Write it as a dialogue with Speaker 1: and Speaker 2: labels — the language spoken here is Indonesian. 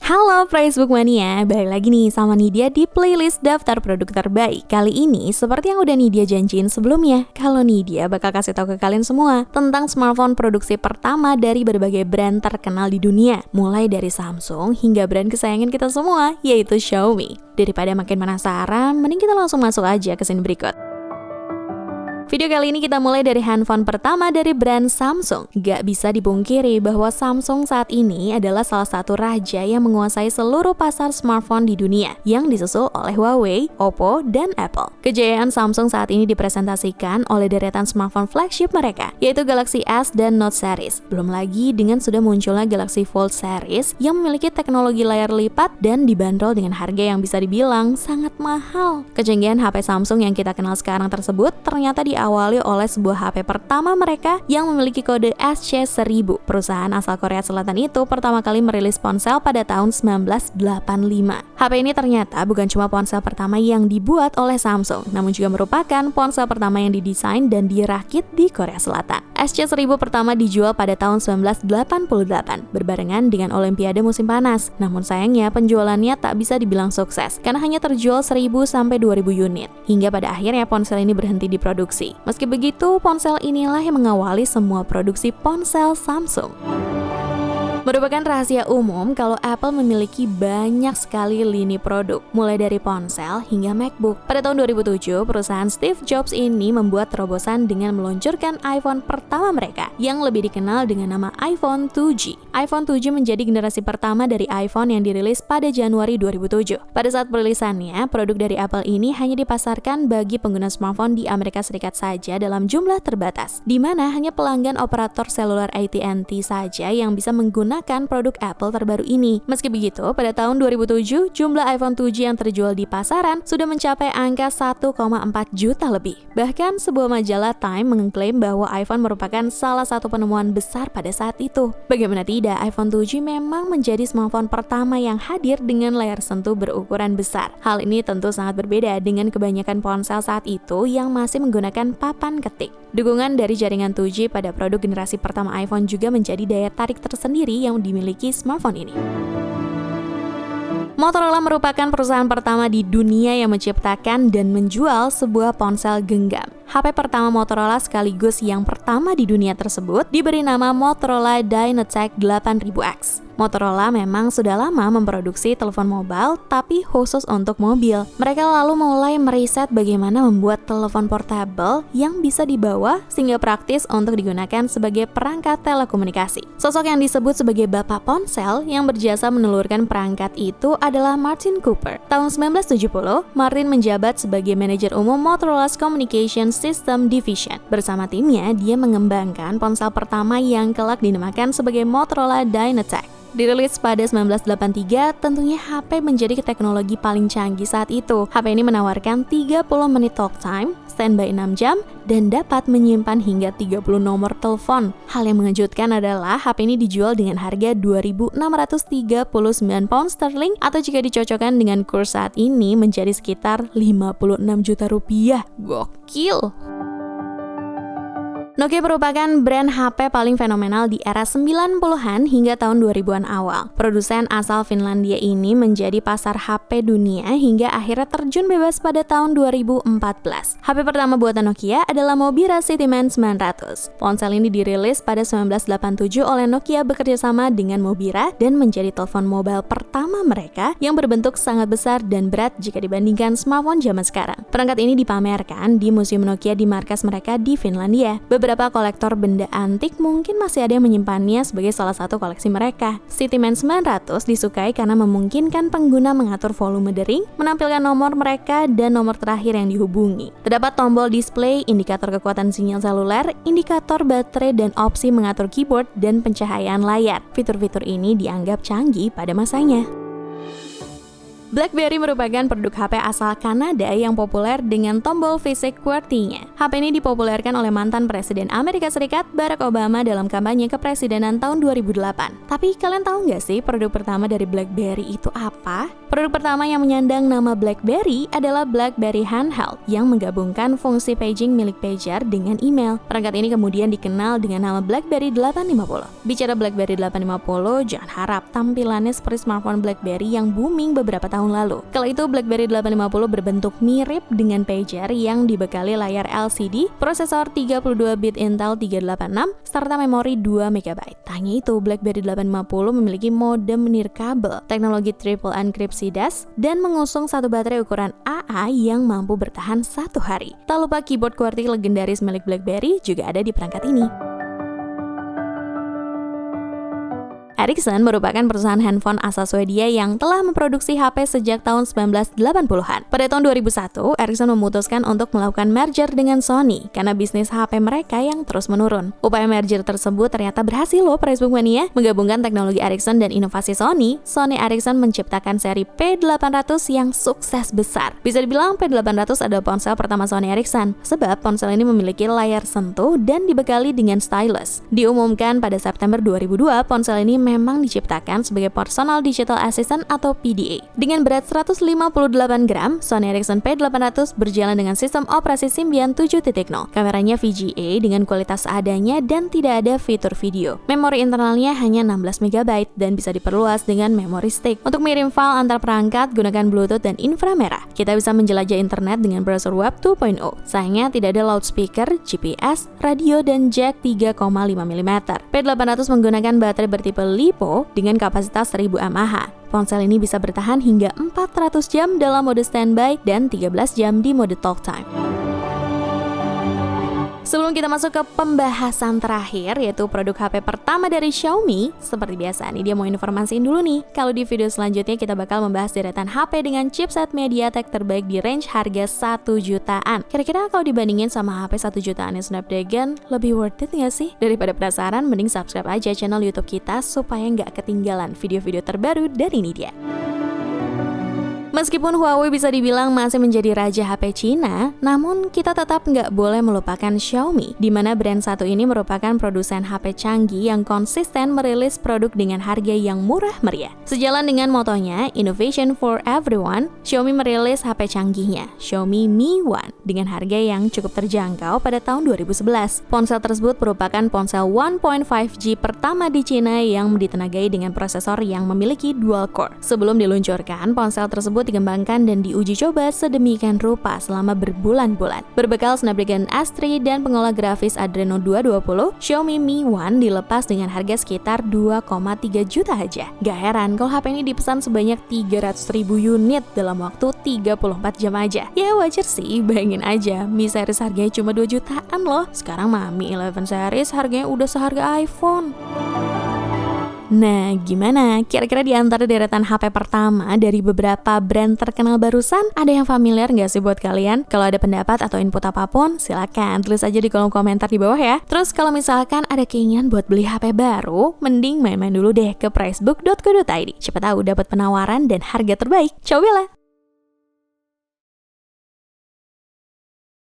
Speaker 1: Halo Facebook Mania, balik lagi nih sama Nidia di playlist daftar produk terbaik. Kali ini, seperti yang udah Nidia janjiin sebelumnya, kalau Nidia bakal kasih tahu ke kalian semua tentang smartphone produksi pertama dari berbagai brand terkenal di dunia. Mulai dari Samsung hingga brand kesayangan kita semua, yaitu Xiaomi. Daripada makin penasaran, mending kita langsung masuk aja ke scene berikut. Video kali ini kita mulai dari handphone pertama dari brand Samsung. Gak bisa dipungkiri bahwa Samsung saat ini adalah salah satu raja yang menguasai seluruh pasar smartphone di dunia, yang disusul oleh Huawei, Oppo, dan Apple. Kejayaan Samsung saat ini dipresentasikan oleh deretan smartphone flagship mereka, yaitu Galaxy S dan Note series. Belum lagi dengan sudah munculnya Galaxy Fold series yang memiliki teknologi layar lipat dan dibanderol dengan harga yang bisa dibilang sangat mahal. Kecanggihan HP Samsung yang kita kenal sekarang tersebut ternyata diawali oleh sebuah HP pertama mereka yang memiliki kode SC1000. Perusahaan asal Korea Selatan itu pertama kali merilis ponsel pada tahun 1985. HP ini ternyata bukan cuma ponsel pertama yang dibuat oleh Samsung, namun juga merupakan ponsel pertama yang didesain dan dirakit di Korea Selatan. SC1000 pertama dijual pada tahun 1988, berbarengan dengan Olimpiade musim panas. Namun sayangnya penjualannya tak bisa dibilang sukses, karena hanya terjual 1000 sampai 2000 unit. Hingga pada akhirnya ponsel ini berhenti diproduksi. Meski begitu, ponsel inilah yang mengawali semua produksi ponsel Samsung. Merupakan rahasia umum kalau Apple memiliki banyak sekali lini produk, mulai dari ponsel hingga MacBook. Pada tahun 2007, perusahaan Steve Jobs ini membuat terobosan dengan meluncurkan iPhone pertama mereka, yang lebih dikenal dengan nama iPhone 2G. iPhone 2G menjadi generasi pertama dari iPhone yang dirilis pada Januari 2007. Pada saat perilisannya, produk dari Apple ini hanya dipasarkan bagi pengguna smartphone di Amerika Serikat saja dalam jumlah terbatas, di mana hanya pelanggan operator seluler AT&T saja yang bisa menggunakan produk Apple terbaru ini. Meski begitu, pada tahun 2007, jumlah iPhone 2G yang terjual di pasaran sudah mencapai angka 1,4 juta lebih. Bahkan, sebuah majalah Time mengklaim bahwa iPhone merupakan salah satu penemuan besar pada saat itu. Bagaimana tidak, iPhone 2G memang menjadi smartphone pertama yang hadir dengan layar sentuh berukuran besar. Hal ini tentu sangat berbeda dengan kebanyakan ponsel saat itu yang masih menggunakan papan ketik. Dukungan dari jaringan 2G pada produk generasi pertama iPhone juga menjadi daya tarik tersendiri yang dimiliki smartphone ini. Motorola merupakan perusahaan pertama di dunia yang menciptakan dan menjual sebuah ponsel genggam. HP pertama Motorola sekaligus yang pertama di dunia tersebut diberi nama Motorola Dynatec 8000X. Motorola memang sudah lama memproduksi telepon mobile, tapi khusus untuk mobil. Mereka lalu mulai meriset bagaimana membuat telepon portable yang bisa dibawa sehingga praktis untuk digunakan sebagai perangkat telekomunikasi. Sosok yang disebut sebagai bapak ponsel yang berjasa menelurkan perangkat itu adalah Martin Cooper. Tahun 1970, Martin menjabat sebagai manajer umum Motorola's Communication System Division. Bersama timnya, dia mengembangkan ponsel pertama yang kelak dinamakan sebagai Motorola Dynatec. Dirilis pada 1983, tentunya HP menjadi teknologi paling canggih saat itu. HP ini menawarkan 30 menit talk time, standby 6 jam, dan dapat menyimpan hingga 30 nomor telepon. Hal yang mengejutkan adalah HP ini dijual dengan harga 2.639 pound sterling atau jika dicocokkan dengan kurs saat ini menjadi sekitar 56 juta rupiah. Gokil! Nokia merupakan brand HP paling fenomenal di era 90-an hingga tahun 2000-an awal. Produsen asal Finlandia ini menjadi pasar HP dunia hingga akhirnya terjun bebas pada tahun 2014. HP pertama buatan Nokia adalah Mobira Cityman 900. Ponsel ini dirilis pada 1987 oleh Nokia bekerjasama dengan Mobira dan menjadi telepon mobile pertama mereka yang berbentuk sangat besar dan berat jika dibandingkan smartphone zaman sekarang. Perangkat ini dipamerkan di Museum Nokia di markas mereka di Finlandia. Beberapa kolektor benda antik mungkin masih ada yang menyimpannya sebagai salah satu koleksi mereka. Cityman 900 disukai karena memungkinkan pengguna mengatur volume dering, menampilkan nomor mereka dan nomor terakhir yang dihubungi. Terdapat tombol display, indikator kekuatan sinyal seluler, indikator baterai, dan opsi mengatur keyboard dan pencahayaan layar. Fitur-fitur ini dianggap canggih pada masanya. BlackBerry merupakan produk HP asal Kanada yang populer dengan tombol fisik QWERTY-nya. HP ini dipopulerkan oleh mantan Presiden Amerika Serikat Barack Obama dalam kampanye kepresidenan tahun 2008. Tapi kalian tahu nggak sih produk pertama dari BlackBerry itu apa? Produk pertama yang menyandang nama BlackBerry adalah BlackBerry Handheld yang menggabungkan fungsi paging milik pager dengan email. Perangkat ini kemudian dikenal dengan nama BlackBerry 850. Bicara BlackBerry 850, jangan harap tampilannya seperti smartphone BlackBerry yang booming beberapa tahun lalu. Kala itu BlackBerry 850 berbentuk mirip dengan pager yang dibekali layar LCD, prosesor 32-bit Intel 386, serta memori 2 MB. Tak hanya itu, BlackBerry 850 memiliki modem nirkabel, teknologi triple enkripsi DAS, dan mengusung satu baterai ukuran AA yang mampu bertahan 1 hari. Tak lupa keyboard QWERTY legendaris milik BlackBerry juga ada di perangkat ini. Ericsson merupakan perusahaan handphone asal Swedia yang telah memproduksi HP sejak tahun 1980-an. Pada tahun 2001, Ericsson memutuskan untuk melakukan merger dengan Sony karena bisnis HP mereka yang terus menurun. Upaya merger tersebut ternyata berhasil loh Facebook Mania. Menggabungkan teknologi Ericsson dan inovasi Sony Ericsson menciptakan seri P800 yang sukses besar. Bisa dibilang P800 adalah ponsel pertama Sony Ericsson, sebab ponsel ini memiliki layar sentuh dan dibekali dengan stylus. Diumumkan pada September 2002, ponsel ini memang diciptakan sebagai Personal Digital Assistant atau PDA. Dengan berat 158 gram, Sony Ericsson P800 berjalan dengan sistem operasi Symbian 7.0. Kameranya VGA dengan kualitas seadanya dan tidak ada fitur video. Memori internalnya hanya 16 MB dan bisa diperluas dengan memory stick. Untuk mengirim file antar perangkat, gunakan Bluetooth dan inframerah. Kita bisa menjelajah internet dengan browser web 2.0. Sayangnya tidak ada loudspeaker, GPS, radio, dan jack 3,5 mm. P800 menggunakan baterai bertipe LiPo dengan kapasitas 1000 mAh. Ponsel ini bisa bertahan hingga 400 jam dalam mode standby dan 13 jam di mode talk time. Sebelum kita masuk ke pembahasan terakhir, yaitu produk HP pertama dari Xiaomi, seperti biasa nih dia mau informasiin dulu nih, kalau di video selanjutnya kita bakal membahas deretan HP dengan chipset MediaTek terbaik di range harga 1 jutaan. Kira-kira kalau dibandingin sama HP 1 jutaannya Snapdragon, lebih worth it nggak sih? Daripada penasaran, mending subscribe aja channel YouTube kita supaya nggak ketinggalan video-video terbaru dari Nidia. Meskipun Huawei bisa dibilang masih menjadi raja HP Cina, namun kita tetap nggak boleh melupakan Xiaomi, di mana brand satu ini merupakan produsen HP canggih yang konsisten merilis produk dengan harga yang murah meriah. Sejalan dengan motonya, Innovation for Everyone, Xiaomi merilis HP canggihnya, Xiaomi Mi One, dengan harga yang cukup terjangkau pada tahun 2011. Ponsel tersebut merupakan ponsel 1.5G pertama di Cina yang ditenagai dengan prosesor yang memiliki dual core. Sebelum diluncurkan, ponsel tersebut dikembangkan dan diuji coba sedemikian rupa selama berbulan-bulan. Berbekal Snapdragon S3 dan pengolah grafis Adreno 220, Xiaomi Mi One dilepas dengan harga sekitar 2,3 juta aja. Gak heran kalau HP ini dipesan sebanyak 300.000 unit dalam waktu 34 jam aja. Ya wajar sih, bayangin aja, Mi series harganya cuma 2 jutaan loh. Sekarang mah Mi 11 series harganya udah seharga iPhone. Nah, gimana? Kira-kira di antara deretan HP pertama dari beberapa brand terkenal barusan, ada yang familiar nggak sih buat kalian? Kalau ada pendapat atau input apapun, silakan tulis aja di kolom komentar di bawah ya. Terus kalau misalkan ada keinginan buat beli HP baru, mending main-main dulu deh ke pricebook.co.id. Siapa tahu dapat penawaran dan harga terbaik. Ciao Bella!